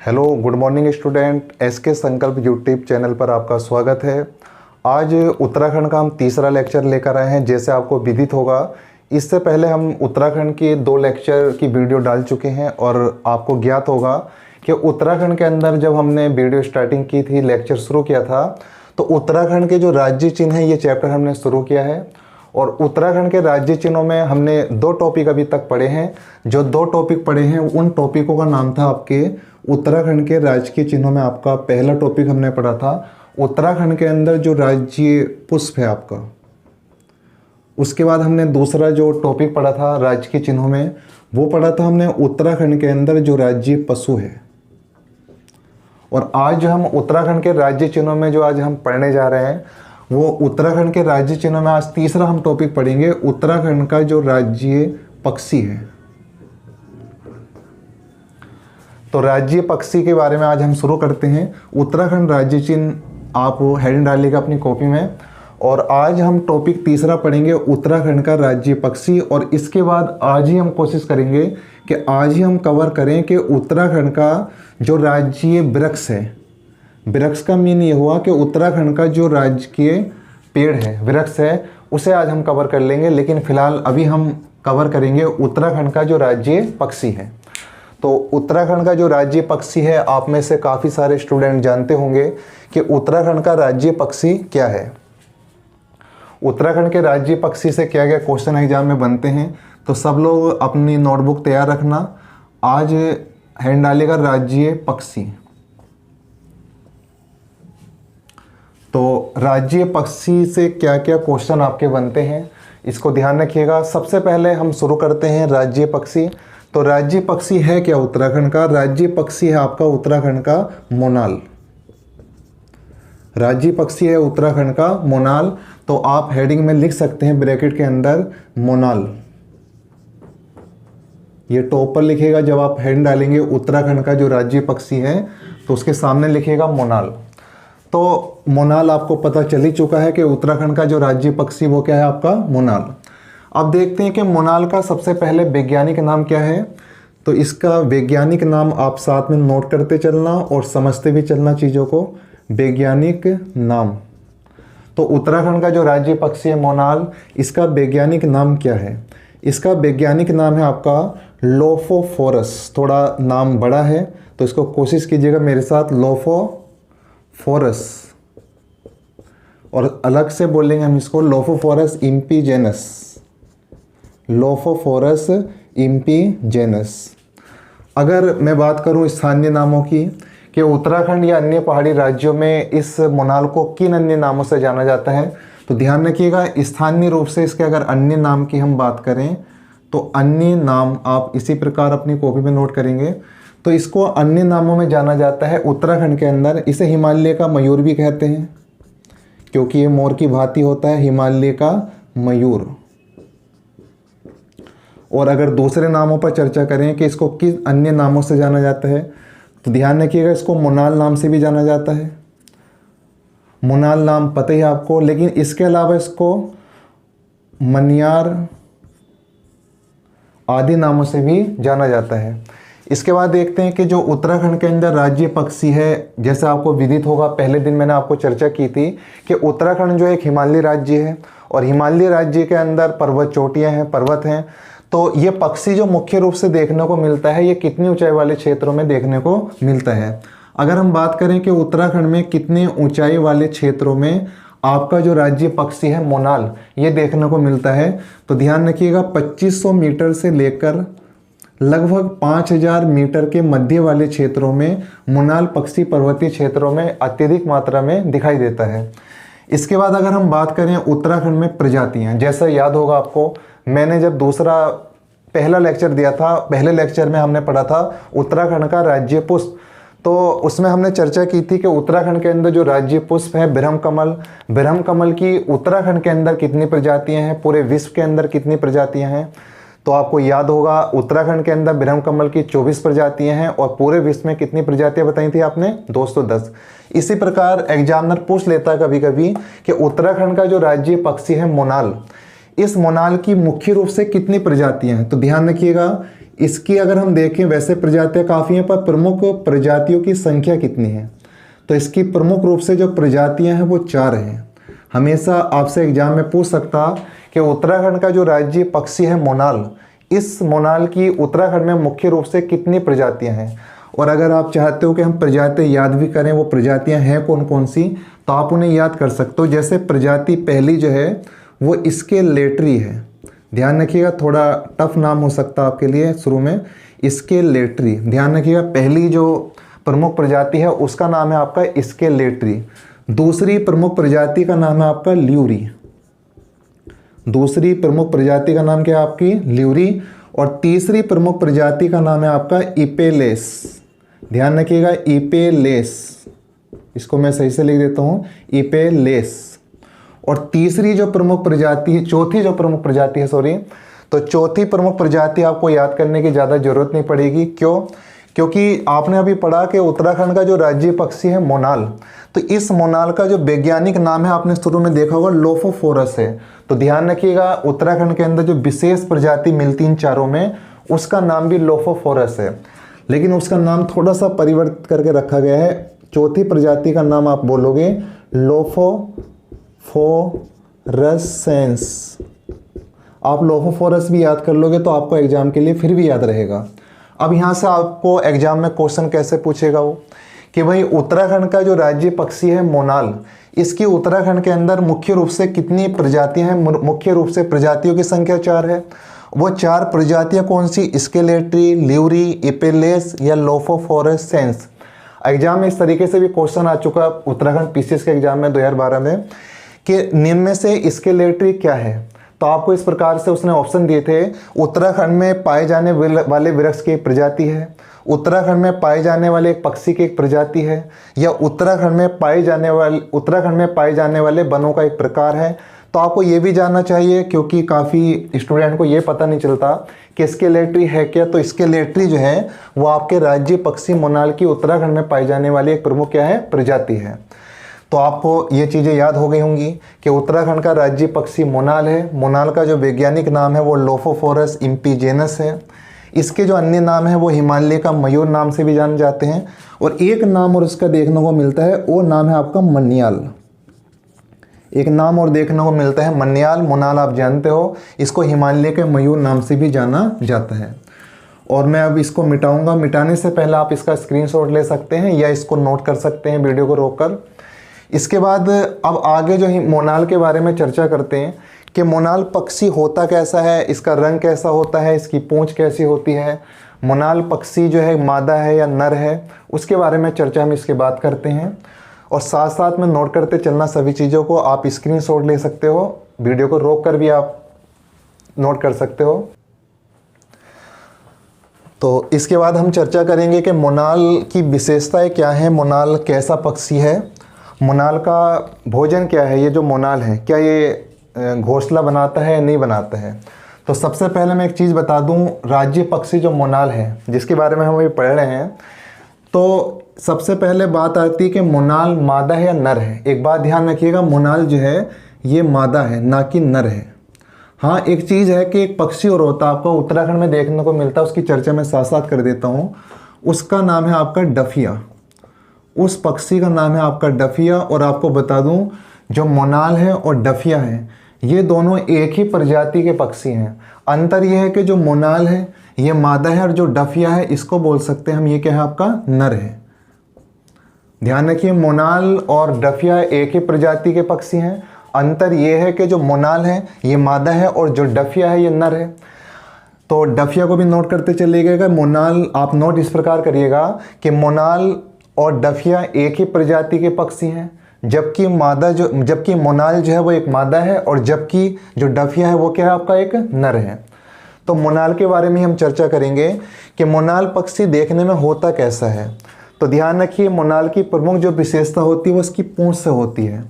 Hello good morning student, SK Sankalp YouTube channel पर आपका स्वागत है। आज उत्तराखंड का हम तीसरा लेक्चर लेकर आए हैं। जैसे आपको विदित होगा, इससे पहले हम उत्तराखंड के 2 लेक्चर की वीडियो डाल चुके हैं और आपको ज्ञात होगा कि उत्तराखंड के अंदर जब हमने वीडियो स्टार्टिंग की थी, लेक्चर शुरू किया था, तो उत्तराखंड के जो राज्य चिन्ह हैं ये चैप्टर हमने शुरू किया है। और उत्तराखंड के राज्य चिन्हों में हमने 2 टॉपिक अभी तक पढ़े हैं। जो 2 टॉपिक पढ़े हैं उन टॉपिकों का नाम था आपके उत्तराखंड के राजकीय चिन्हों में। आपका पहला टॉपिक हमने पढ़ा था उत्तराखंड के अंदर जो राज्य पुष्प है आपका। उसके बाद हमने दूसरा जो टॉपिक पढ़ा था राजकीय चिन्हों में, वो पढ़ा था हमने उत्तराखंड के अंदर जो राज्य पशु है। और आज हम उत्तराखंड के राज्य चिन्हों में जो आज हम पढ़ने जा रहे हैं, वो उत्तराखंड के राज्य चिन्हों में आज तीसरा हम टॉपिक पढ़ेंगे, उत्तराखंड का जो राज्य पक्षी है। तो राज्य पक्षी के बारे में आज हम शुरू करते हैं। उत्तराखंड राज्य चिन्ह आप हेडिंग डालिएगा अपनी कॉपी में। और आज हम टॉपिक तीसरा पढ़ेंगे उत्तराखंड का राज्य पक्षी। और इसके बाद आज ही हम कोशिश करेंगे कि आज ही हम कवर करें कि उत्तराखंड का जो राज्य वृक्ष है, वृक्ष का मीन ये हुआ कि उत्तराखंड का जो राजकीय पेड़ है, वृक्ष है, उसे आज हम कवर कर लेंगे। लेकिन फिलहाल अभी हम कवर करेंगे उत्तराखंड का जो राज्य पक्षी है। तो उत्तराखंड का जो राज्य पक्षी है, आप में से काफ़ी सारे स्टूडेंट जानते होंगे कि उत्तराखंड का राज्य पक्षी क्या है। उत्तराखंड के राज्य पक्षी से क्या क्या क्वेश्चन एग्जाम में बनते हैं, तो सब लोग अपनी नोटबुक तैयार रखना। आज हेडिंग डालेगा राज्य पक्षी। तो राज्य पक्षी से क्या क्या क्वेश्चन आपके बनते हैं, इसको ध्यान रखिएगा। सबसे पहले हम शुरू करते हैं राज्य पक्षी। तो राज्य पक्षी है क्या उत्तराखंड का? राज्य पक्षी है आपका उत्तराखंड का मोनाल। राज्य पक्षी है उत्तराखंड का मोनाल। तो आप हेडिंग में लिख सकते हैं ब्रैकेट के अंदर मोनाल। ये टॉप पर लिखेगा। जब आप हेडिंग डालेंगे उत्तराखंड का जो राज्य पक्षी है, तो उसके सामने लिखेगा मोनाल। तो मोनाल आपको पता चल ही चुका है कि उत्तराखंड का जो राज्य पक्षी वो क्या है आपका मोनाल। अब देखते हैं कि मोनाल का सबसे पहले वैज्ञानिक नाम क्या है। तो इसका वैज्ञानिक नाम आप साथ में नोट करते चलना और समझते भी चलना चीज़ों को। वैज्ञानिक नाम, तो उत्तराखंड का जो राज्य पक्षी है मोनाल, इसका वैज्ञानिक नाम क्या है? इसका वैज्ञानिक नाम है आपका लोफोफोरस। थोड़ा नाम बड़ा है तो इसको कोशिश कीजिएगा मेरे साथ, लोफोफोरस। और अलग से बोलेंगे हम इसको लोफोफोरस इम्पीजेनस। लोफोफोरस इम्पीजेनस। अगर मैं बात करूं स्थानीय नामों की कि उत्तराखंड या अन्य पहाड़ी राज्यों में इस मोनाल को किन अन्य नामों से जाना जाता है, तो ध्यान रखिएगा स्थानीय रूप से इसके अगर अन्य नाम की हम बात करें तो अन्य नाम आप इसी प्रकार अपनी कॉपी में नोट करेंगे। तो इसको अन्य नामों में जाना जाता है उत्तराखंड के अंदर। इसे हिमालय का मयूर भी कहते हैं, क्योंकि ये मोर की भांति होता है, हिमालय का मयूर। और अगर दूसरे नामों पर चर्चा करें कि इसको किस अन्य नामों से जाना जाता है, तो ध्यान रखिएगा इसको मोनाल नाम से भी जाना जाता है। मोनाल नाम पता ही आपको, लेकिन इसके अलावा इसको मनियार आदि नामों से भी जाना जाता है। इसके बाद देखते हैं कि जो उत्तराखंड के अंदर राज्य पक्षी है, जैसे आपको विदित होगा, पहले दिन मैंने आपको चर्चा की थी कि उत्तराखंड जो एक हिमालय राज्य है और हिमालय राज्य के अंदर पर्वत चोटियाँ हैं, पर्वत हैं। तो ये पक्षी जो मुख्य रूप से देखने को मिलता है, ये कितनी ऊंचाई वाले क्षेत्रों में देखने को मिलता है। अगर हम बात करें कि उत्तराखंड में कितने ऊंचाई वाले क्षेत्रों में आपका जो राज्य पक्षी है मोनाल, ये देखने को मिलता है, तो ध्यान रखिएगा 2500 मीटर से लेकर लगभग 5000 मीटर के मध्य वाले क्षेत्रों में मोनाल पक्षी पर्वतीय क्षेत्रों में अत्यधिक मात्रा में दिखाई देता है। इसके बाद अगर हम बात करें उत्तराखंड में प्रजातियां, जैसा याद होगा आपको, मैंने जब पहला लेक्चर दिया था, पहले लेक्चर में हमने पढ़ा था उत्तराखंड का राज्य पुष्प। तो उसमें हमने चर्चा की थी कि उत्तराखंड के अंदर जो राज्य पुष्प है ब्रह्म कमल, ब्रह्म कमल की उत्तराखंड के अंदर कितनी प्रजातियां हैं, पूरे विश्व के अंदर कितनी प्रजातियां हैं। तो आपको याद होगा उत्तराखंड के अंदर ब्रह्म कमल की 24 प्रजातियां हैं और पूरे विश्व में कितनी प्रजातियां बताई थी आपने? 210। इसी प्रकार एग्जामिनर पूछ लेता है कभी कभी कि उत्तराखंड का जो राज्य पक्षी है मोनाल, इस मोनाल की मुख्य रूप से कितनी प्रजातियां हैं। तो ध्यान रखिएगा इसकी अगर हम देखें वैसे प्रजातियां काफ़ी हैं, पर प्रमुख प्रजातियों की संख्या कितनी है? तो इसकी प्रमुख रूप से जो प्रजातियां हैं वो 4 हैं। हमेशा आपसे एग्जाम में पूछ सकता कि उत्तराखंड का जो राज्य पक्षी है मोनाल, इस मोनाल की उत्तराखंड में मुख्य रूप से कितनी प्रजातियां हैं? और अगर आप चाहते हो कि हम प्रजातियां याद भी करें वो प्रजातियां हैं कौन कौन सी, तो आप उन्हें याद कर सकते हो। जैसे प्रजाति पहली जो है वो स्केलेटरी है। ध्यान रखिएगा, थोड़ा टफ नाम हो सकता है आपके लिए शुरू में। स्केलेटरी, ध्यान रखिएगा, पहली जो प्रमुख प्रजाति है उसका नाम है आपका स्केलेटरी। दूसरी प्रमुख प्रजाति का नाम है आपका ल्यूरी। दूसरी प्रमुख प्रजाति का नाम क्या है आपकी? ल्यूरी। और तीसरी प्रमुख प्रजाति का नाम है आपका इपेलेस। ध्यान रखिएगा, इपेलेस, इसको मैं सही से लिख देता हूँ, इपेलेस। और तीसरी जो प्रमुख प्रजाति, चौथी जो प्रमुख प्रजाति है, सॉरी, तो चौथी प्रमुख प्रजाति आपको याद करने की ज़्यादा जरूरत नहीं पड़ेगी। क्यों? क्योंकि आपने अभी पढ़ा कि उत्तराखंड का जो राज्य पक्षी है मोनाल, तो इस मोनाल का जो वैज्ञानिक नाम है आपने शुरू में देखा होगा लोफोफोरस है। तो ध्यान रखिएगा, उत्तराखंड के अंदर जो विशेष प्रजाति मिलती इन चारों में उसका नाम भी लोफोफोरस है, लेकिन उसका नाम थोड़ा सा परिवर्तित करके रखा गया है। चौथी प्रजाति का नाम आप बोलोगे लोफोफोरसेंस। आप लोफोफोरस भी याद कर लोगे तो आपको एग्जाम के लिए फिर भी याद रहेगा। अब यहाँ से आपको एग्जाम में क्वेश्चन कैसे पूछेगा वो कि भाई उत्तराखंड का जो राज्य पक्षी है मोनाल, इसकी उत्तराखंड के अंदर मुख्य रूप से कितनी प्रजातियां हैं? मुख्य रूप से प्रजातियों की संख्या 4 है। वो 4 प्रजातियां कौन सी? स्केलेटरी, ल्यूरी, इपेलेस या लोफोफोरसेंस। एग्जाम में इस तरीके से भी क्वेश्चन आ चुका उत्तराखंड पीसीएस के एग्जाम में 2012 में कि निम्न में से स्केलेटरी क्या है? तो आपको इस प्रकार से उसने ऑप्शन दिए थे, उत्तराखंड में पाए जाने वाले वृक्ष की एक प्रजाति है, उत्तराखंड में पाए जाने वाले एक पक्षी की एक प्रजाति है, या उत्तराखंड में पाए जाने वाले वनों का एक प्रकार है। तो आपको ये भी जानना चाहिए, क्योंकि काफ़ी स्टूडेंट को ये पता नहीं चलता कि स्केलेटरी है क्या। तो स्केलेटरी जो है वो आपके राज्य पक्षी मोनाल की उत्तराखंड में पाई जाने वाली एक प्रमुख क्या है? प्रजाति है। तो आपको ये चीज़ें याद हो गई होंगी कि उत्तराखंड का राज्य पक्षी मोनाल है। मोनाल का जो वैज्ञानिक नाम है वो लोफोफोरस इम्पीजेनस है। इसके जो अन्य नाम है वो हिमालय का मयूर नाम से भी जाने जाते हैं। और एक नाम और इसका देखने को मिलता है, वो नाम है आपका मन्याल। एक नाम और देखने को मिलता है मन्याल। मोनाल आप जानते हो, इसको हिमालय के मयूर नाम से भी जाना जाता है। और मैं अब इसको मिटाऊंगा। मिटाने से पहले आप इसका स्क्रीनशॉट ले सकते हैं या इसको नोट कर सकते हैं वीडियो को रोककर। इसके बाद अब आगे जो मोनाल के बारे में चर्चा करते हैं कि मोनाल पक्षी होता कैसा है, इसका रंग कैसा होता है, इसकी पूंछ कैसी होती है, मोनाल पक्षी जो है मादा है या नर है, उसके बारे में चर्चा हम इसके बाद करते हैं। और साथ साथ में नोट करते चलना सभी चीज़ों को। आप स्क्रीनशॉट ले सकते हो, वीडियो को रोक कर भी आप नोट कर सकते हो। तो इसके बाद हम चर्चा करेंगे कि मोनाल की विशेषताएं क्या हैं, मोनाल कैसा पक्षी है, मोनाल का भोजन क्या है। ये जो मोनाल है क्या ये घोंसला बनाता है या नहीं बनाता है? तो सबसे पहले मैं एक चीज़ बता दूं, राज्य पक्षी जो मोनाल है जिसके बारे में हम अभी पढ़ रहे हैं, तो सबसे पहले बात आती है कि मोनाल मादा है या नर है। एक बात ध्यान रखिएगा, मोनाल जो है ये मादा है ना कि नर है। हाँ, एक चीज़ है कि एक पक्षी और होता है आपको उत्तराखंड में देखने को मिलता है, उसकी चर्चा मैं साथ साथ कर देता हूँ। उसका नाम है आपका डफिया। उस पक्षी का नाम है आपका डफिया। और आपको बता दूं, जो मोनाल है और डफिया है ये दोनों एक ही प्रजाति के पक्षी हैं। अंतर यह है कि जो मोनाल है ये मादा है और जो डफिया है इसको बोल सकते हैं हम, ये क्या है आपका नर है। ध्यान रखिए, मोनाल और डफिया एक ही प्रजाति के पक्षी हैं। अंतर यह है कि जो मोनाल है ये मादा है और जो डफिया है ये नर है। तो डफिया को भी नोट करते चलिएगा। मोनाल आप नोट इस प्रकार करिएगा कि मोनाल और डफिया एक ही प्रजाति के पक्षी हैं, जबकि मोनाल जो है वो एक मादा है और जबकि जो डफिया है वो क्या है आपका एक नर है। तो मोनाल के बारे में हम चर्चा करेंगे कि मोनाल पक्षी देखने में होता कैसा है। तो ध्यान रखिए, मोनाल की प्रमुख जो विशेषता होती है वो उसकी पूंछ से होती है।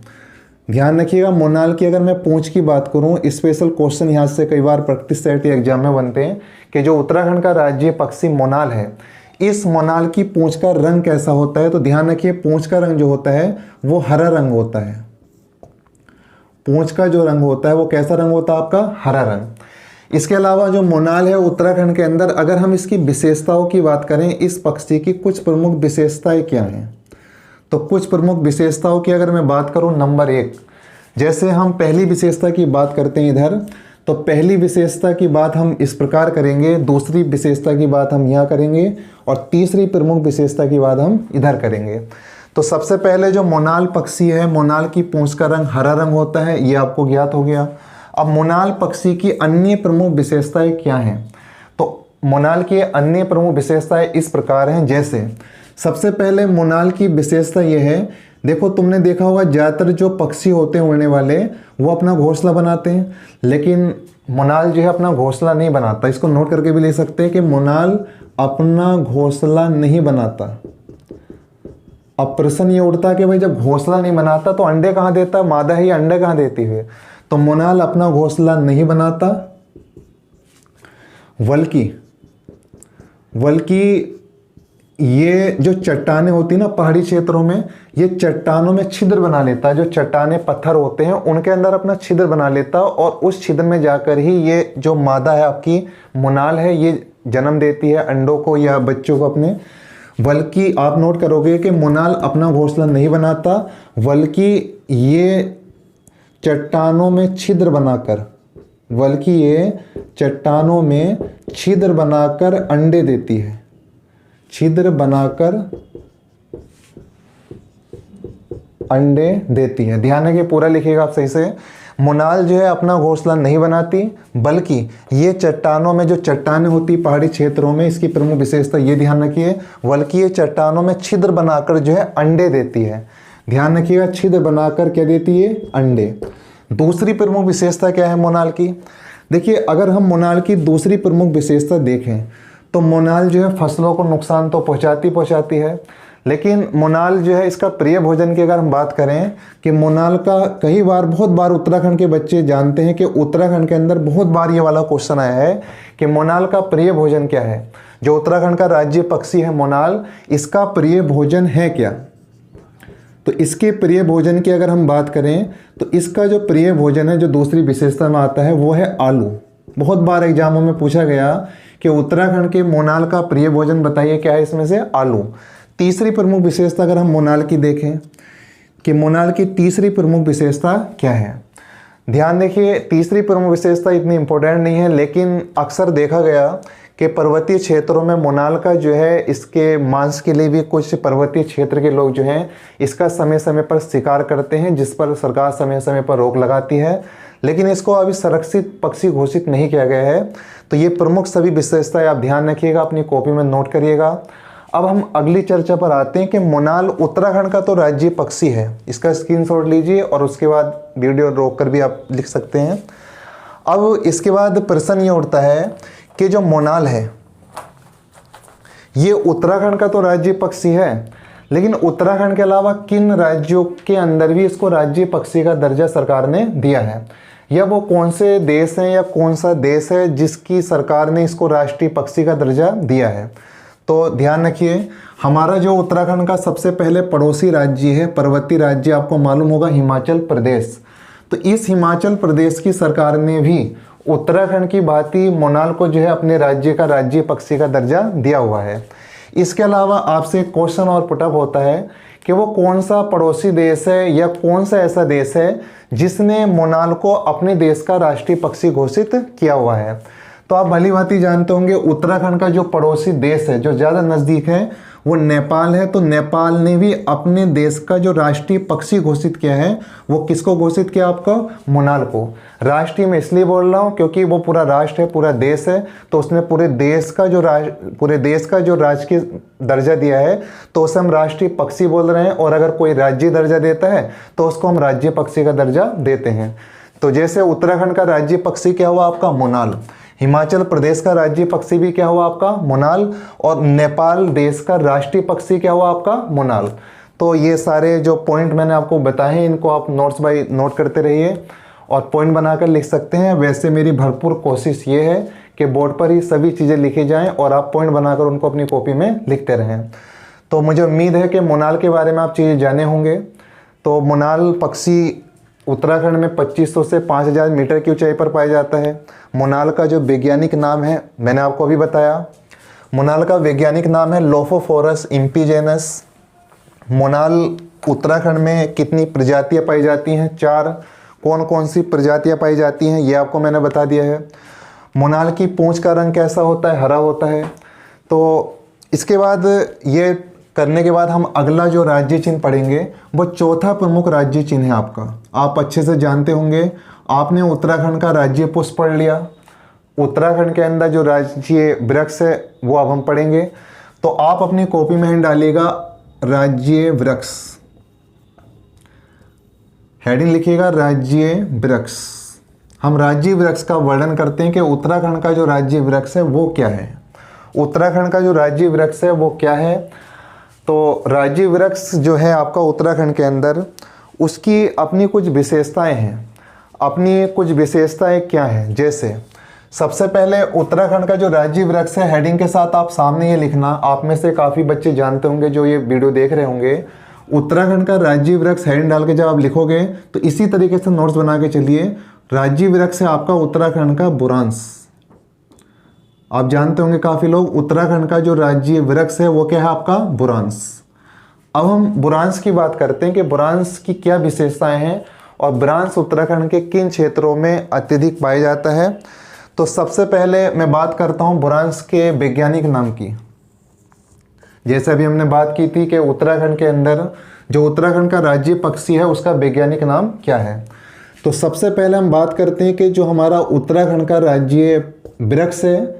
ध्यान रखिएगा, मोनाल की अगर मैं पूंछ की बात करूं, स्पेशल क्वेश्चन यहाँ से कई बार प्रैक्टिस सेट एग्जाम में बनते हैं कि जो उत्तराखंड का राज्य पक्षी मोनाल है, इस मोनाल की पूंछ का रंग कैसा होता है। तो ध्यान रखिए, पूंछ का रंग जो होता है वो हरा रंग होता है। पूंछ का जो रंग होता है वो कैसा रंग होता है आपका? हरा रंग। इसके अलावा जो मोनाल है उत्तराखंड के अंदर, अगर हम इसकी विशेषताओं की बात करें, इस पक्षी की कुछ प्रमुख विशेषताएं क्या हैं? तो कुछ प्रमुख विशेषताओं की अगर मैं बात करूं, नंबर 1, जैसे हम पहली विशेषता की बात करते हैं इधर, तो पहली विशेषता की बात हम इस प्रकार करेंगे, दूसरी विशेषता की बात हम यहाँ करेंगे और तीसरी प्रमुख विशेषता की बात हम इधर करेंगे। तो सबसे पहले जो मोनाल पक्षी है, मोनाल की पूंछ का रंग हरा रंग होता है, ये आपको ज्ञात हो गया। अब मोनाल पक्षी की अन्य प्रमुख विशेषताएं क्या हैं? तो मोनाल की अन्य प्रमुख विशेषताएं इस प्रकार हैं, जैसे सबसे पहले मोनाल की विशेषता यह है, देखो तुमने देखा होगा ज़्यादातर जो पक्षी होते हैं उड़ने वाले, वो अपना घोंसला बनाते हैं, लेकिन मोनाल जो है अपना घोंसला नहीं बनाता। इसको नोट करके भी ले सकते हैं कि मोनाल अपना घोंसला नहीं बनाता। अब प्रश्न ये उठता कि भाई जब घोंसला नहीं बनाता तो अंडे कहाँ देता? मादा ही अंडे कहाँ देती है? तो मोनाल अपना घोंसला नहीं बनाता, बल्कि ये जो चट्टानें होती ना पहाड़ी क्षेत्रों में, ये चट्टानों में छिद्र बना लेता है। जो चट्टानें पत्थर होते हैं उनके अंदर अपना छिद्र बना लेता है और उस छिद्र में जाकर ही ये जो मादा है आपकी मोनाल है, ये जन्म देती है अंडों को या बच्चों को अपने। बल्कि आप नोट करोगे कि मोनाल अपना घोंसला नहीं बनाता, बल्कि ये चट्टानों में छिद्र बनाकर अंडे देती है। छिद्र बनाकर अंडे देती है। ध्यान है कि पूरा लिखिएगा आप सही से। मोनाल जो है अपना घोंसला नहीं बनाती, बल्कि ये चट्टानों में जो चट्टानें होती पहाड़ी क्षेत्रों में, इसकी प्रमुख विशेषता ये ध्यान रखिए, बल्कि ये चट्टानों में छिद्र बनाकर जो है अंडे देती है। ध्यान रखिएगा, छिद्र बनाकर क्या देती है? अंडे। दूसरी प्रमुख विशेषता क्या है मोनाल की? देखिए, अगर हम मोनाल की दूसरी प्रमुख विशेषता देखें तो मोनाल जो है फसलों को नुकसान तो पहुंचाती है, लेकिन मोनाल जो है इसका प्रिय भोजन की अगर हम बात करें कि मोनाल का बहुत बार उत्तराखंड के बच्चे जानते हैं कि उत्तराखंड के अंदर बहुत बार ये वाला क्वेश्चन आया है कि मोनाल का प्रिय भोजन क्या है। जो उत्तराखंड का राज्य पक्षी है मोनाल, इसका प्रिय भोजन है क्या? तो इसके प्रिय भोजन की अगर हम बात करें तो इसका जो प्रिय भोजन है, जो दूसरी विशेषता में आता है, वो है आलू। बहुत बार एग्जामों में पूछा गया कि उत्तराखंड के मोनाल का प्रिय भोजन बताइए, क्या है इसमें से? आलू। तीसरी प्रमुख विशेषता अगर हम मोनाल की देखें कि मोनाल की तीसरी प्रमुख विशेषता क्या है, ध्यान देखिए, तीसरी प्रमुख विशेषता इतनी इंपॉर्टेंट नहीं है, लेकिन अक्सर देखा गया कि पर्वतीय क्षेत्रों में मोनाल का जो है इसके मांस के लिए भी कुछ पर्वतीय क्षेत्र के लोग जो हैं इसका समय समय पर शिकार करते हैं, जिस पर सरकार समय समय पर रोक लगाती है, लेकिन इसको अभी संरक्षित पक्षी घोषित नहीं किया गया है। तो ये प्रमुख सभी विशेषताएं आप ध्यान रखिएगा, अपनी कॉपी में नोट करिएगा। अब हम अगली चर्चा पर आते हैं कि मोनाल उत्तराखंड का तो राज्य पक्षी है, इसका स्क्रीनशॉट लीजिए और उसके बाद वीडियो रोक कर भी आप लिख सकते हैं। अब इसके बाद प्रश्न ये उठता है कि जो मोनाल है ये उत्तराखंड का तो राज्य पक्षी है, लेकिन उत्तराखंड के अलावा किन राज्यों के अंदर भी इसको राज्य पक्षी का दर्जा सरकार ने दिया है, या वो कौन से देश हैं या कौन सा देश है जिसकी सरकार ने इसको राष्ट्रीय पक्षी का दर्जा दिया है? तो ध्यान रखिए, हमारा जो उत्तराखंड का सबसे पहले पड़ोसी राज्य है, पर्वतीय राज्य, आपको मालूम होगा हिमाचल प्रदेश। तो इस हिमाचल प्रदेश की सरकार ने भी उत्तराखंड की भांति मोनाल को जो है अपने राज्य का राज्य पक्षी का दर्जा दिया हुआ है। इसके अलावा आपसे एक क्वेश्चन और पुटअप होता है कि वो कौन सा पड़ोसी देश है या कौन सा ऐसा देश है जिसने मोनाल को अपने देश का राष्ट्रीय पक्षी घोषित किया हुआ है। तो आप भली भांति जानते होंगे उत्तराखंड का जो पड़ोसी देश है जो ज़्यादा नज़दीक है वो नेपाल है। तो नेपाल ने भी अपने देश का जो राष्ट्रीय पक्षी घोषित किया है, वो किसको घोषित किया? आपका मोनाल को। राष्ट्रीय मैं इसलिए बोल रहा हूँ क्योंकि वो पूरा राष्ट्र है, पूरा देश है, तो उसने पूरे देश का जो राजकीय दर्जा दिया है तो उसे हम राष्ट्रीय पक्षी बोल रहे हैं। और अगर कोई राज्य दर्जा देता है तो उसको हम राज्य पक्षी का दर्जा देते हैं। तो जैसे उत्तराखंड का राज्य पक्षी क्या हुआ? आपका मोनाल। हिमाचल प्रदेश का राज्य पक्षी भी क्या हुआ? आपका मोनाल। और नेपाल देश का राष्ट्रीय पक्षी क्या हुआ? आपका मोनाल। तो ये सारे जो पॉइंट मैंने आपको बताए हैं इनको आप नोट्स बाय नोट करते रहिए और पॉइंट बनाकर लिख सकते हैं। वैसे मेरी भरपूर कोशिश ये है कि बोर्ड पर ही सभी चीज़ें लिखी जाएं और आप पॉइंट बनाकर उनको अपनी कॉपी में लिखते रहें। तो मुझे उम्मीद है कि मोनाल के बारे में आप चीज़ें जाने होंगे। तो मोनाल पक्षी उत्तराखंड में 2500 से 5000 मीटर की ऊंचाई पर पाया जाता है। मोनाल का जो वैज्ञानिक नाम है मैंने आपको अभी बताया। मोनाल का वैज्ञानिक नाम है लोफोफोरस इम्पीजेनस। मोनाल उत्तराखंड में कितनी प्रजातियां पाई जाती हैं? 4। कौन कौन सी प्रजातियां पाई जाती हैं ये आपको मैंने बता दिया है। मोनाल की पूंछ का रंग कैसा होता है? हरा होता है। तो इसके बाद ये करने के बाद हम अगला जो राज्य चिन्ह पढ़ेंगे वो चौथा प्रमुख राज्य चिन्ह है आपका। आप अच्छे से जानते होंगे, आपने उत्तराखंड का राज्य पुष्प पढ़ लिया। उत्तराखंड के अंदर जो राज्य वृक्ष है वो अब हम पढ़ेंगे। तो आप अपनी कॉपी में डालिएगा राज्य वृक्ष, हेडिंग लिखिएगा राज्य वृक्ष। हम राज्य वृक्ष का वर्णन करते हैं कि उत्तराखंड का जो राज्य वृक्ष है वो क्या है। उत्तराखंड का जो राज्य वृक्ष है वो क्या है? तो राज्य वृक्ष जो है आपका उत्तराखंड के अंदर, उसकी अपनी कुछ विशेषताएं हैं। अपनी कुछ विशेषताएं क्या हैं? जैसे सबसे पहले उत्तराखंड का जो राज्य वृक्ष है, हेडिंग के साथ आप सामने ये लिखना। आप में से काफ़ी बच्चे जानते होंगे जो ये वीडियो देख रहे होंगे। उत्तराखंड का राज्य वृक्ष हेडिंग डाल के जब आप लिखोगे तो इसी तरीके से नोट्स बना के चलिए। राज्य वृक्ष है आपका उत्तराखंड का बुरांस। आप जानते होंगे काफ़ी लोग, उत्तराखंड का जो राज्य वृक्ष है वो क्या है आपका? बुरांस। अब हम बुरांस की बात करते हैं कि बुरांस की क्या विशेषताएं हैं और बुरांस उत्तराखंड के किन क्षेत्रों में अत्यधिक पाया जाता है। तो सबसे पहले मैं बात करता हूं बुरांस के वैज्ञानिक नाम की। जैसे अभी हमने बात की थी कि उत्तराखंड के अंदर जो उत्तराखंड का राज्य पक्षी है उसका वैज्ञानिक नाम क्या है। तो सबसे पहले हम बात करते हैं कि जो हमारा उत्तराखंड का राज्य वृक्ष है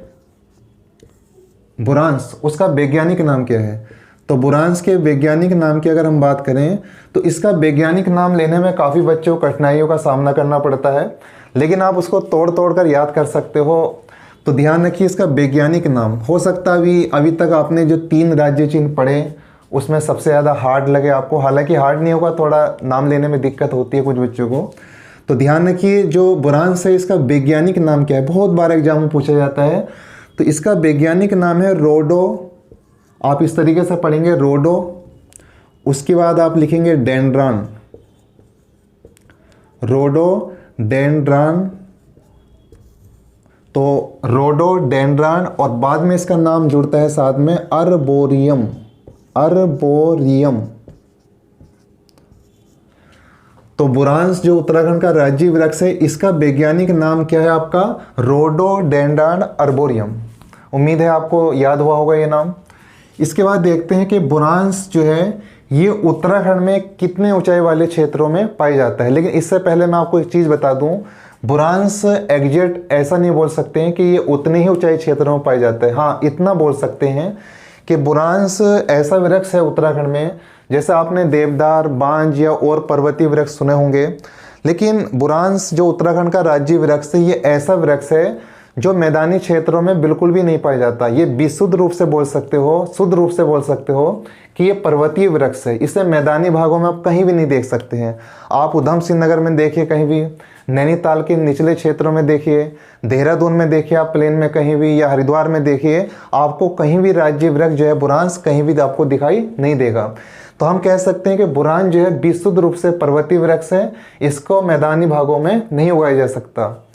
बुरांस, उसका वैज्ञानिक नाम क्या है। तो बुरांस के वैज्ञानिक नाम की अगर हम बात करें तो इसका वैज्ञानिक नाम लेने में काफ़ी बच्चों को कठिनाइयों का सामना करना पड़ता है, लेकिन आप उसको तोड़ तोड़ कर याद कर सकते हो। तो ध्यान रखिए इसका वैज्ञानिक नाम। हो सकता है अभी तक आपने जो 3 राज्य चिन्ह पढ़े उसमें सबसे ज़्यादा हार्ड लगे आपको, हालांकि हार्ड नहीं होगा, थोड़ा नाम लेने में दिक्कत होती है कुछ बच्चों को। तो ध्यान रखिए जो बुरांस है इसका वैज्ञानिक नाम क्या है, बहुत बार एग्जाम में पूछा जाता है। तो इसका वैज्ञानिक नाम है रोडो। आप इस तरीके से पढ़ेंगे रोडो। उसके बाद आप लिखेंगे डेंड्रान, रोडो डेंड्रान। तो रोडोडेंड्रान और बाद में इसका नाम जुड़ता है साथ में अर्बोरियम, अर्बोरियम। तो बुरांस जो उत्तराखंड का राज्य वृक्ष है इसका वैज्ञानिक नाम क्या है आपका? रोडोडेंड्रान अर्बोरियम। उम्मीद है आपको याद हुआ होगा ये नाम। इसके बाद देखते हैं कि बुरांस जो है ये उत्तराखंड में कितने ऊंचाई वाले क्षेत्रों में पाई जाता है। लेकिन इससे पहले मैं आपको एक चीज़ बता दूं, बुरांस एग्जैक्ट ऐसा नहीं बोल सकते हैं कि ये उतने ही ऊंचाई क्षेत्रों में पाया जाता है। हाँ, इतना बोल सकते हैं कि बुरांस ऐसा वृक्ष है उत्तराखंड में, जैसे आपने देवदार, बांज या और पर्वतीय वृक्ष सुने होंगे, लेकिन बुरांस जो उत्तराखंड का राज्य वृक्ष है ये ऐसा वृक्ष है जो मैदानी क्षेत्रों में बिल्कुल भी नहीं पाया जाता। ये विशुद्ध रूप से बोल सकते हो, शुद्ध रूप से बोल सकते हो कि ये पर्वतीय वृक्ष है। इसे मैदानी भागों में आप कहीं भी नहीं देख सकते हैं। आप उधम सिंह नगर में देखिए कहीं भी, नैनीताल के निचले क्षेत्रों में देखिए, देहरादून में देखिए आप प्लेन में कहीं भी, या हरिद्वार में देखिए, आपको कहीं भी राज्य वृक्ष जो है बुरांस कहीं भी आपको दिखाई नहीं देगा। तो हम कह सकते हैं कि बुरांस जो है विशुद्ध रूप से पर्वतीय वृक्ष है, इसको मैदानी भागों में नहीं उगाया जा सकता।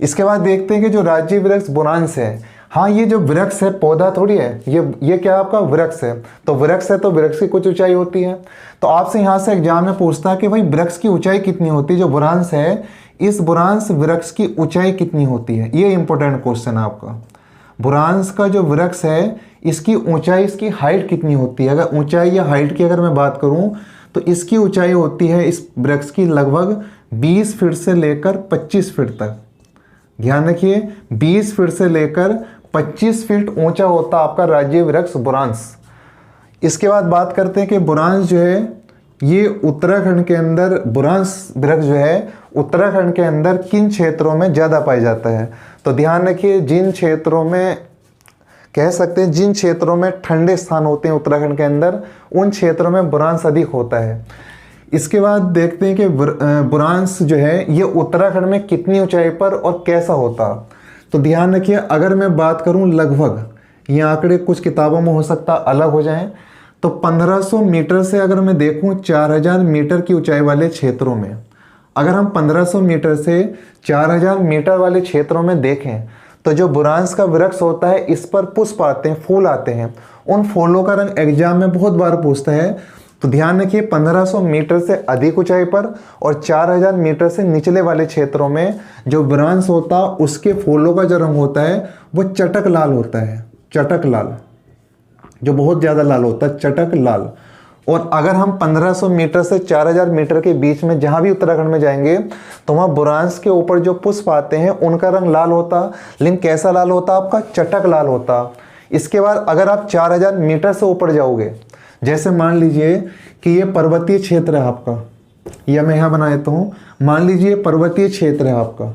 इसके बाद देखते हैं कि जो राज्य वृक्ष बुरांस है, हाँ ये जो वृक्ष है पौधा थोड़ी है, ये क्या आपका वृक्ष है। तो वृक्ष है तो वृक्ष की कुछ ऊंचाई होती है। तो आपसे यहाँ से एग्जाम में पूछता है कि भाई वृक्ष की ऊंचाई कितनी होती है। जो बुरांस है इस बुरांस वृक्ष की ऊंचाई कितनी होती है, ये इंपॉर्टेंट क्वेश्चन है आपका। बुरांस का जो वृक्ष है इसकी ऊंचाई, इसकी हाइट कितनी होती है। अगर ऊंचाई या हाइट की अगर मैं बात करूं तो इसकी ऊंचाई होती है इस वृक्ष की लगभग 20 फीट से लेकर 25 फीट तक। ध्यान रखिए 20 फीट से लेकर 25 फीट ऊंचा होता आपका राज्य वृक्ष बुरांस। इसके बाद बात करते हैं कि बुरांस जो है ये उत्तराखंड के अंदर, बुरांस वृक्ष जो है उत्तराखंड के अंदर किन क्षेत्रों में ज़्यादा पाया जाता है। तो ध्यान रखिए जिन क्षेत्रों में, कह सकते हैं जिन क्षेत्रों में ठंडे स्थान होते हैं उत्तराखंड के अंदर, उन क्षेत्रों में बुरांस अधिक होता है। इसके बाद देखते हैं कि बुरांस जो है ये उत्तराखंड में कितनी ऊंचाई पर और कैसा होता। तो ध्यान रखिए अगर मैं बात करूं लगभग, ये आंकड़े कुछ किताबों में हो सकता अलग हो जाएं, तो 1500 मीटर से अगर मैं देखूं 4000 मीटर की ऊंचाई वाले क्षेत्रों में अगर हम 1500 मीटर से 4000 मीटर वाले क्षेत्रों में देखें तो जो बुरांस का वृक्ष होता है इस पर पुष्प आते हैं, फूल आते हैं। उन फूलों का रंग एग्जाम में बहुत बार पूछता है, तो ध्यान रखिए 1500 मीटर से अधिक ऊंचाई पर और 4000 मीटर से निचले वाले क्षेत्रों में जो बुरांस होता है उसके फूलों का जो रंग होता है वो चटक लाल होता है, चटक लाल, जो बहुत ज़्यादा लाल होता है, चटक लाल। और अगर हम 1500 मीटर से 4000 मीटर के बीच में जहाँ भी उत्तराखंड में जाएंगे तो वहाँ बुरांस के ऊपर जो पुष्प आते हैं उनका रंग लाल होता, लेकिन कैसा लाल होता आपका, चटक लाल होता। इसके बाद अगर आप 4000 मीटर से ऊपर जाओगे, जैसे मान लीजिए कि ये पर्वतीय क्षेत्र है आपका, या मैं यहाँ बना देता हूँ, मान लीजिए पर्वतीय क्षेत्र है आपका,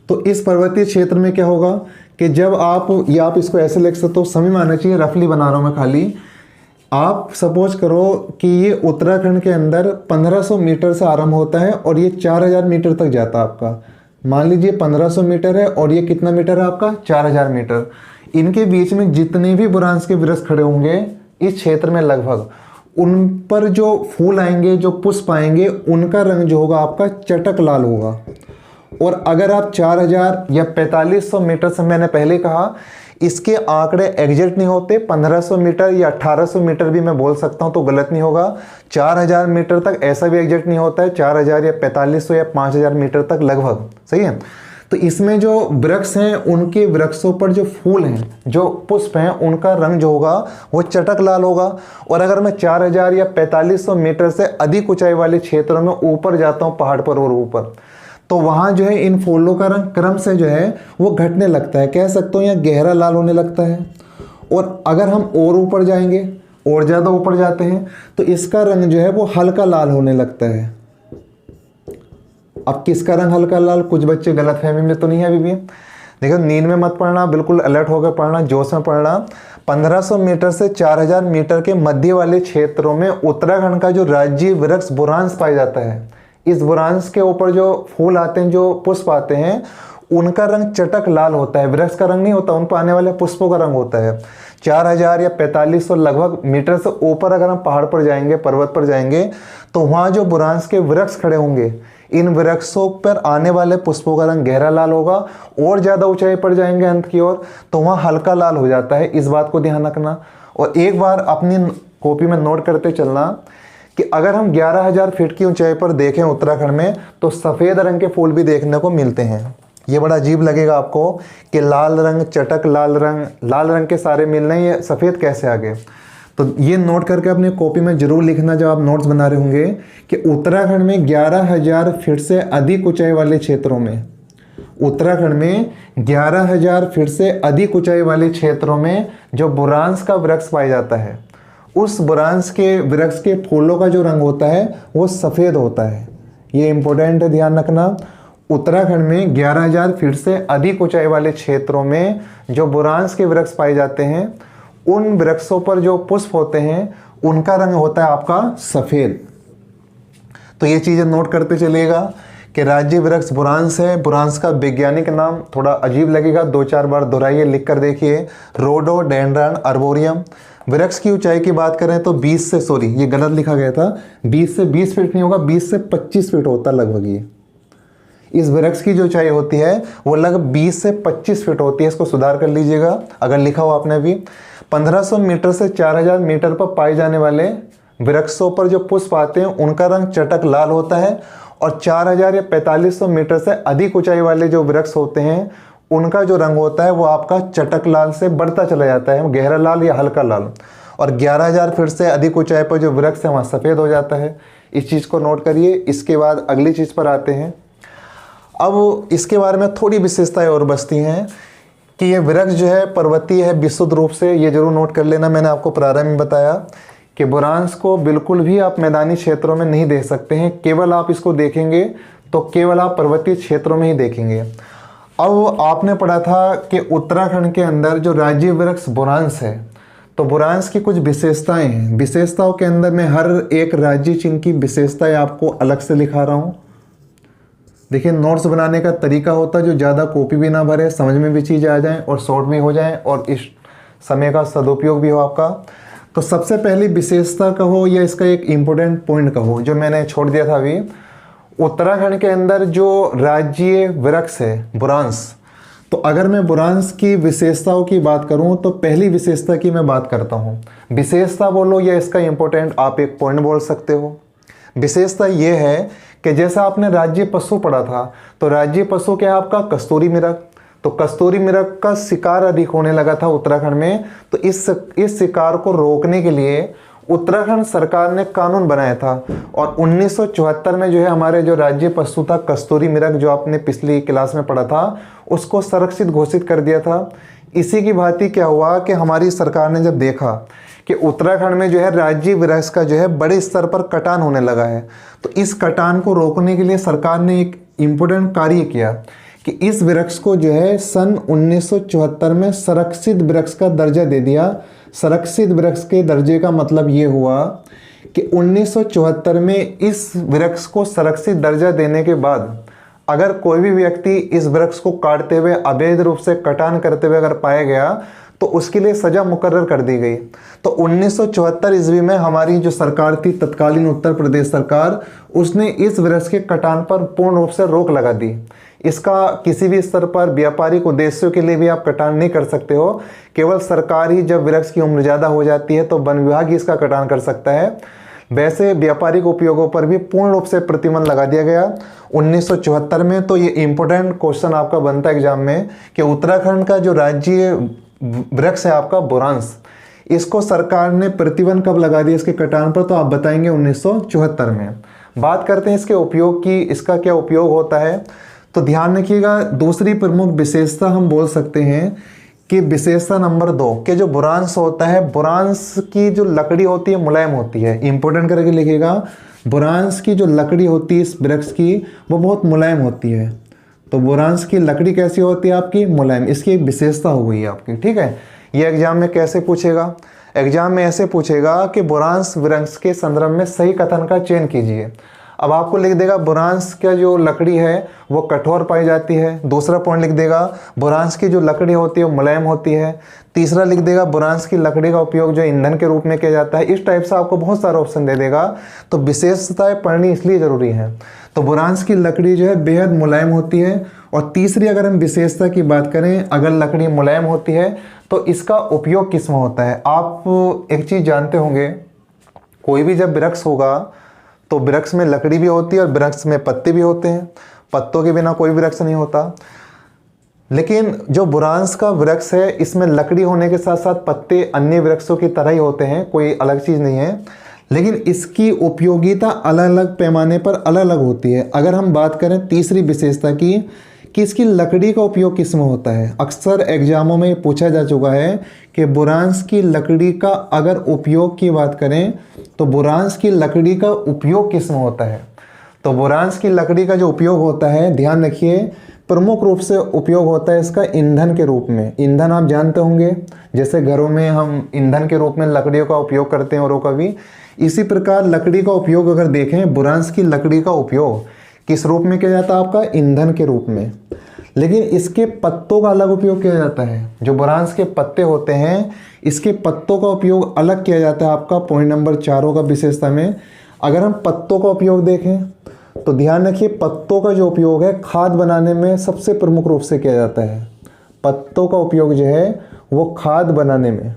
तो इस पर्वतीय क्षेत्र में क्या होगा कि जब आप इसको ऐसे लिख सकते हो, समय में आना चाहिए, रफली बना रहा हूँ मैं खाली। आप सपोज करो कि ये उत्तराखंड के अंदर 1500 मीटर से आरंभ होता है और ये 4000 मीटर तक जाता है आपका। मान लीजिए 1500 मीटर है और ये कितना मीटर है आपका, 4000 मीटर। इनके बीच में जितने भी बुरांस के वृक्ष खड़े होंगे इस क्षेत्र में लगभग, उन पर जो फूल आएंगे, जो पुष्प आएंगे, उनका रंग जो होगा आपका चटक लाल होगा। और अगर आप 4000 या 4500 मीटर से, मैंने पहले कहा इसके आंकड़े एग्जैक्ट नहीं होते, 1500 मीटर या 1800 मीटर भी मैं बोल सकता हूं तो गलत नहीं होगा, 4000 मीटर तक ऐसा भी एग्जैक्ट नहीं होता है, 4000 या 4500 या 5000 मीटर तक लगभग, सही है। तो इसमें जो वृक्ष हैं उनके वृक्षों पर जो फूल हैं, जो पुष्प हैं, उनका रंग जो होगा वो चटक लाल होगा। और अगर मैं 4000 या 4500 मीटर से अधिक ऊंचाई वाले क्षेत्रों में ऊपर जाता हूँ, पहाड़ पर और ऊपर, तो वहाँ जो है इन फूलों का रंग क्रम से जो है वो घटने लगता है, कह सकते हो या गहरा लाल होने लगता है। और अगर हम और ऊपर जाएंगे, और ज़्यादा ऊपर जाते हैं, तो इसका रंग जो है वो हल्का लाल होने लगता है। अब किसका रंग हल्का लाल, कुछ बच्चे गलतफहमी में तो नहीं है अभी भी। देखो, नींद में मत पढ़ना, बिल्कुल अलर्ट होकर पढ़ना, जोश में पढ़ना। 1500 मीटर से 4000 मीटर के मध्य वाले क्षेत्रों में उत्तराखंड का जो राज्य वृक्ष बुरांस पाया जाता है, इस बुरांस के ऊपर जो फूल आते हैं, जो पुष्प आते हैं, उनका रंग चटक लाल होता है। वृक्ष का रंग नहीं होता, उन पर आने वाले पुष्पों का रंग होता है। 4000 या 4500 लगभग मीटर से ऊपर अगर हम पहाड़ पर जाएंगे, पर्वत पर जाएंगे, तो वहाँ जो बुरांस के वृक्ष खड़े होंगे, इन वृक्षों पर आने वाले पुष्पों का रंग गहरा लाल होगा। और ज़्यादा ऊंचाई पर जाएंगे अंत की ओर, तो वहाँ हल्का लाल हो जाता है। इस बात को ध्यान रखना। और एक बार अपनी कॉपी में नोट करते चलना कि अगर हम 11000 फीट की ऊंचाई पर देखें उत्तराखंड में, तो सफ़ेद रंग के फूल भी देखने को मिलते हैं। ये बड़ा अजीब लगेगा आपको कि लाल रंग, चटक लाल रंग के सारे मिलने, ये सफ़ेद कैसे आ गए। तो ये नोट करके अपनी कॉपी में जरूर लिखना जब आप नोट्स बना रहे होंगे कि उत्तराखंड में 11000 फीट से अधिक ऊंचाई वाले क्षेत्रों में, उत्तराखंड में 11000 फीट से अधिक ऊंचाई वाले क्षेत्रों में जो बुरांस का वृक्ष पाया जाता है, उस बुरांस के वृक्ष के फूलों का जो रंग होता है वो सफ़ेद होता है। ये इंपॉर्टेंट है, ध्यान रखना। उत्तराखंड में 11000 फीट से अधिक ऊंचाई वाले क्षेत्रों में जो बुरांस के वृक्ष पाए जाते हैं, उन वृक्षों पर जो पुष्प होते हैं उनका रंग होता है आपका सफ़ेद। तो ये चीज़ें नोट करते चलिएगा कि राज्य वृक्ष बुरांस है। बुरांस का वैज्ञानिक नाम थोड़ा अजीब लगेगा, 2-4 बार दोहराइए, लिख कर देखिए, रोडोडेंड्रन अर्बोरियम। वृक्ष की ऊंचाई की बात करें तो 20 से, सॉरी ये गलत लिखा गया था, 20 से 20 फीट नहीं होगा, 20 से 25 फीट होता लगभग। ये इस वृक्ष की जो ऊंचाई होती है वो लगभग 20 से 25 फीट होती है। इसको सुधार कर लीजिएगा अगर लिखा हो आपने भी। 1500 मीटर से 4000 मीटर पर पाए जाने वाले वृक्षों पर जो पुष्प आते हैं उनका रंग चटक लाल होता है। और 4000 या 4500 मीटर से अधिक ऊंचाई वाले जो वृक्ष होते हैं उनका जो रंग होता है वो आपका चटक लाल से बढ़ता चला जाता है, गहरा लाल या हल्का लाल। और 11000 फीट से अधिक ऊंचाई पर जो वृक्ष है वहाँ सफ़ेद हो जाता है। इस चीज़ को नोट करिए। इसके बाद अगली चीज़ पर आते हैं। अब इसके बारे में थोड़ी विशेषताएं और बचती हैं कि ये वृक्ष जो है पर्वतीय है विशुद्ध रूप से, ये जरूर नोट कर लेना। मैंने आपको प्रारंभ में बताया कि बुरांस को बिल्कुल भी आप मैदानी क्षेत्रों में नहीं देख सकते हैं, केवल आप इसको देखेंगे तो केवल आप पर्वतीय क्षेत्रों में ही देखेंगे। अब आपने पढ़ा था कि उत्तराखंड के अंदर जो राज्य वृक्ष बुरांस है, तो बुरांस की कुछ विशेषताएं हैं। विशेषताओं के अंदर मैं हर एक राज्य चिन्ह की विशेषताएं आपको अलग से लिखा रहा हूँ। देखिए, नोट्स बनाने का तरीका होता है जो ज़्यादा कॉपी भी ना भरे, समझ में भी चीज़ें आ जाएं और शॉर्ट भी हो जाएं और इस समय का सदुपयोग भी हो आपका। तो सबसे पहली विशेषता कहो या इसका एक इम्पोर्टेंट पॉइंट कहो जो मैंने छोड़ दिया था अभी, उत्तराखंड के अंदर जो राज्य वृक्ष है बुरांस, तो अगर मैं बुरांस की विशेषताओं की बात करूं तो पहली विशेषता की मैं बात करता हूं। विशेषता बोलो या इसका इंपॉर्टेंट आप एक पॉइंट बोल सकते हो। विशेषता ये है कि जैसा आपने राज्य पशु पढ़ा था, तो राज्य पशु क्या है आपका कस्तूरी मृग, तो कस्तूरी मृग का शिकार अधिक होने लगा था उत्तराखंड में। तो इस शिकार को रोकने के लिए उत्तराखंड सरकार ने कानून बनाया था और 1974 में जो है हमारे जो राज्य पशु था कस्तूरी मृग, जो आपने पिछली क्लास में पढ़ा था, उसको संरक्षित घोषित कर दिया था। इसी की भांति क्या हुआ कि हमारी सरकार ने जब देखा कि उत्तराखंड में जो है राज्य वृक्ष का जो है बड़े स्तर पर कटान होने लगा है, तो इस कटान को रोकने के लिए सरकार ने एक इम्पोर्टेंट कार्य किया कि इस वृक्ष को जो है सन 1974 में संरक्षित वृक्ष का दर्जा दे दिया। संरक्षित वृक्ष के दर्जे का मतलब ये हुआ कि 1974 में इस वृक्ष को संरक्षित दर्जा देने के बाद अगर कोई भी व्यक्ति इस वृक्ष को काटते हुए अवैध रूप से कटान करते हुए अगर पाया गया तो उसके लिए सजा मुकर्रर कर दी गई। तो 1974 ईस्वी में हमारी जो सरकार थी तत्कालीन उत्तर प्रदेश सरकार, उसने इस वृक्ष के कटान पर पूर्ण रूप से रोक लगा दी। इसका किसी भी स्तर पर व्यापारिक उद्देश्यों के लिए भी आप कटान नहीं कर सकते हो। केवल सरकार ही जब वृक्ष की उम्र ज़्यादा हो जाती है तो वन विभाग ही इसका कटान कर सकता है। वैसे व्यापारिक उपयोगों पर भी पूर्ण रूप से प्रतिबंध लगा दिया गया 1974 में। तो ये इंपॉर्टेंट क्वेश्चन आपका बनता है एग्जाम में कि उत्तराखंड का जो राज्य वृक्ष है आपका बुरांस, इसको सरकार ने प्रतिबंध कब लगा दिया इसके कटान पर, तो आप बताएंगे 1974 में। बात करते हैं इसके उपयोग की, इसका क्या उपयोग होता है। तो ध्यान रखिएगा, दूसरी प्रमुख विशेषता हम बोल सकते हैं कि विशेषता नंबर 2 के जो बुरांस होता है, बुरांस की जो लकड़ी होती है मुलायम होती है। इंपॉर्टेंट करके लिखिएगा, बुरांस की जो लकड़ी होती है इस वृक्ष की वो बहुत मुलायम होती है। तो बुरांस की लकड़ी कैसी होती है आपकी, मुलायम, इसकी एक विशेषता हो गई है आपकी। ठीक है, ये एग्जाम में कैसे पूछेगा, एग्जाम में ऐसे पूछेगा कि बुरांस वृक्ष के संदर्भ में सही कथन का चयन कीजिए। अब आपको लिख देगा बुरांस का जो लकड़ी है वो कठोर पाई जाती है। दूसरा पॉइंट लिख देगा बुरांस की जो लकड़ी होती है वो मुलायम होती है। तीसरा लिख देगा बुरांस की लकड़ी का उपयोग जो ईंधन के रूप में किया जाता है। इस टाइप से आपको बहुत सारे ऑप्शन दे देगा। तो विशेषताएं पढ़नी इसलिए ज़रूरी है। तो बुरांस की लकड़ी जो है बेहद मुलायम होती है। और तीसरी अगर हम विशेषता की बात करें, अगर लकड़ी मुलायम होती है तो इसका उपयोग किस में होता है। आप एक चीज़ जानते होंगे, कोई भी जब वृक्ष होगा तो वृक्ष में लकड़ी भी होती है और वृक्ष में पत्ते भी होते हैं। पत्तों के बिना कोई वृक्ष नहीं होता। लेकिन जो बुरांस का वृक्ष है इसमें लकड़ी होने के साथ साथ पत्ते अन्य वृक्षों की तरह ही होते हैं, कोई अलग चीज़ नहीं है। लेकिन इसकी उपयोगिता अलग अलग पैमाने पर अलग अलग होती है। अगर हम बात करें तीसरी विशेषता की कि इसकी लकड़ी का उपयोग किस में होता है, अक्सर एग्जामों में पूछा जा चुका है कि बुरांस की लकड़ी का अगर उपयोग की बात करें तो बुरांस की लकड़ी का उपयोग किस में होता है। तो बुरांस की लकड़ी का जो उपयोग होता है, ध्यान रखिए, प्रमुख रूप से उपयोग होता है इसका ईंधन के रूप में। ईंधन आप जानते होंगे, जैसे घरों में हम ईंधन के रूप में लकड़ियों का उपयोग करते हैं औरों का भी, इसी प्रकार लकड़ी का उपयोग अगर देखें, बुरांस की लकड़ी का उपयोग किस रूप में किया जाता है आपका, ईंधन के रूप में। लेकिन इसके पत्तों का अलग उपयोग किया जाता है। जो बुरांस के पत्ते होते हैं इसके पत्तों का उपयोग अलग किया जाता है आपका पॉइंट नंबर 4 होगा विशेषता में। अगर हम पत्तों का उपयोग देखें तो ध्यान रखिए, पत्तों का जो उपयोग है खाद बनाने में सबसे प्रमुख रूप से किया जाता है। पत्तों का उपयोग जो है वो खाद बनाने में।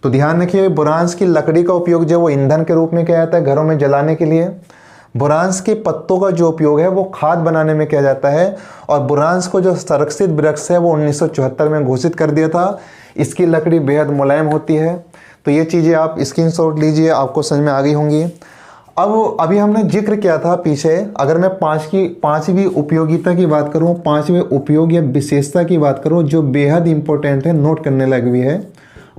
तो ध्यान रखिए, बुरांस की लकड़ी का उपयोग जो वो ईंधन के रूप में किया जाता है घरों में जलाने के लिए। बुरांस के पत्तों का जो उपयोग है वो खाद बनाने में किया जाता है। और बुरांस को जो संरक्षित वृक्ष है वो 1974 में घोषित कर दिया था। इसकी लकड़ी बेहद मुलायम होती है। तो ये चीज़ें आप स्क्रीनशॉट लीजिए, आपको समझ में आ गई होंगी। अब अभी हमने जिक्र किया था पीछे, अगर मैं पांचवी उपयोगिता की बात करूँ, पांचवें उपयोग या विशेषता की बात करूँ जो बेहद इंपॉर्टेंट है, नोट करने लायक भी है,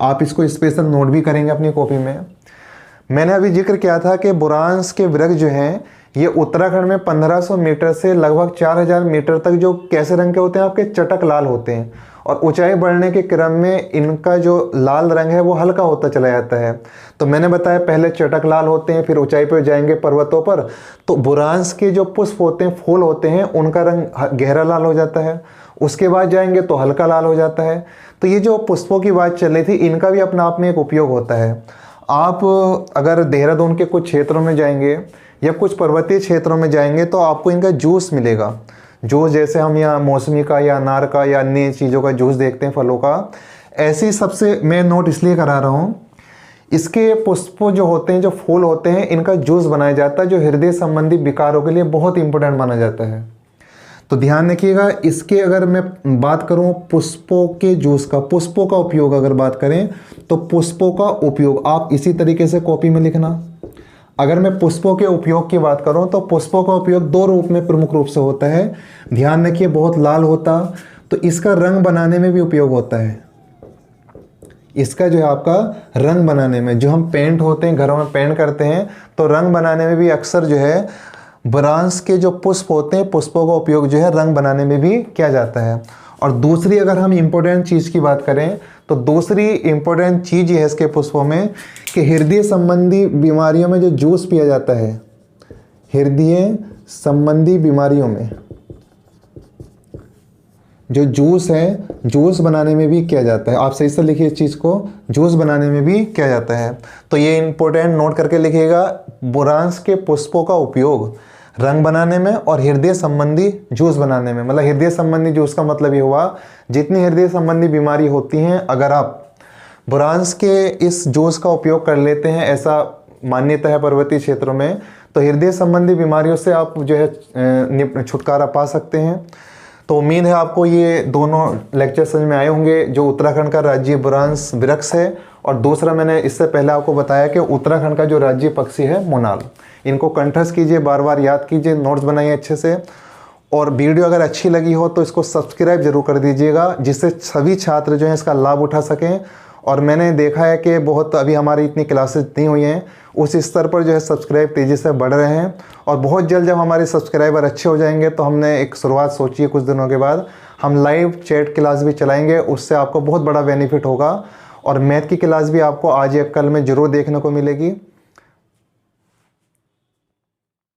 आप इसको स्पेशल नोट भी करेंगे अपनी कॉपी में। मैंने अभी जिक्र किया था कि बुरांस के वृक्ष जो हैं ये उत्तराखंड में 1500 मीटर से लगभग 4000 मीटर तक जो कैसे रंग के होते हैं आपके, चटक लाल होते हैं। और ऊंचाई बढ़ने के क्रम में इनका जो लाल रंग है वो हल्का होता चला जाता है। तो मैंने बताया पहले चटक लाल होते हैं, फिर ऊंचाई पर जाएंगे पर्वतों पर तो बुरांस के जो पुष्प होते हैं, फूल होते हैं, उनका रंग गहरा लाल हो जाता है। उसके बाद जाएंगे तो हल्का लाल हो जाता है। तो ये जो पुष्पों की बात चल रही थी, इनका भी अपना आप में एक उपयोग होता है। आप अगर देहरादून के कुछ क्षेत्रों में जाएंगे या कुछ पर्वतीय क्षेत्रों में जाएंगे तो आपको इनका जूस मिलेगा। जूस जैसे हम यहाँ मौसमी का या अनार का या अन्य चीज़ों का जूस देखते हैं, फलों का, ऐसी सबसे मैं नोट इसलिए करा रहा हूँ, इसके पुष्प जो होते हैं, जो फूल होते हैं, इनका जूस बनाया जाता है जो हृदय संबंधी विकारों के लिए बहुत इंपॉर्टेंट माना जाता है। तो ध्यान रखिएगा। इसके अगर मैं बात करूं पुष्पों के जूस का, पुष्पों का उपयोग अगर बात करें तो पुष्पों का उपयोग आप इसी तरीके से कॉपी में लिखना। अगर मैं पुष्पों के उपयोग की बात करूं तो पुष्पों का उपयोग 2 रूप में प्रमुख रूप से होता है। ध्यान रखिए, बहुत लाल होता तो इसका रंग बनाने में भी उपयोग होता है। इसका जो है आपका रंग बनाने में, जो हम पेंट होते हैं घरों में पेंट करते हैं, तो रंग बनाने में भी अक्सर जो है ब्रांस के जो पुष्प होते हैं, पुष्पों का उपयोग जो है रंग बनाने में भी किया जाता है। और दूसरी अगर हम इम्पोर्टेंट चीज़ की बात करें तो दूसरी इम्पोर्टेंट चीज़ ये है इसके पुष्पों में कि हृदय संबंधी बीमारियों में जो जूस पिया जाता है, हृदय संबंधी बीमारियों में जो जूस है, जूस बनाने में भी किया जाता है। आप सही से लिखिए इस चीज़ को, जूस बनाने में भी किया जाता है। तो ये इंपॉर्टेंट नोट करके लिखिएगा, बोरांस के पुष्पों का उपयोग रंग बनाने में और हृदय संबंधी जूस बनाने में। मतलब हृदय संबंधी जूस का मतलब ये हुआ जितनी हृदय संबंधी बीमारी होती हैं, अगर आप बोरांस के इस जूस का उपयोग कर लेते हैं, ऐसा मान्यता है पर्वतीय क्षेत्रों में, तो हृदय संबंधी बीमारियों से आप जो है छुटकारा पा सकते हैं। तो उम्मीद है आपको ये दोनों लेक्चर समझ में आए होंगे। जो उत्तराखंड का राज्य बोरांस वृक्ष है और दूसरा मैंने इससे पहले आपको बताया कि उत्तराखंड का जो राज्य पक्षी है मोनाल। इनको कंठस्थ कीजिए, बार बार याद कीजिए, नोट्स बनाइए अच्छे से। और वीडियो अगर अच्छी लगी हो तो इसको सब्सक्राइब जरूर कर दीजिएगा, जिससे सभी छात्र जो हैं इसका लाभ उठा सकें। और मैंने देखा है कि बहुत अभी हमारी इतनी क्लासेस नहीं हुई हैं, उस स्तर पर जो है सब्सक्राइब तेज़ी से बढ़ रहे हैं। और बहुत जल्द जब हमारे सब्सक्राइबर अच्छे हो जाएंगे तो हमने एक शुरुआत सोची है, कुछ दिनों के बाद हम लाइव चैट क्लास भी चलाएंगे, उससे आपको बहुत बड़ा बेनिफिट होगा। और मैथ की क्लास भी आपको आज या कल में ज़रूर देखने को मिलेगी।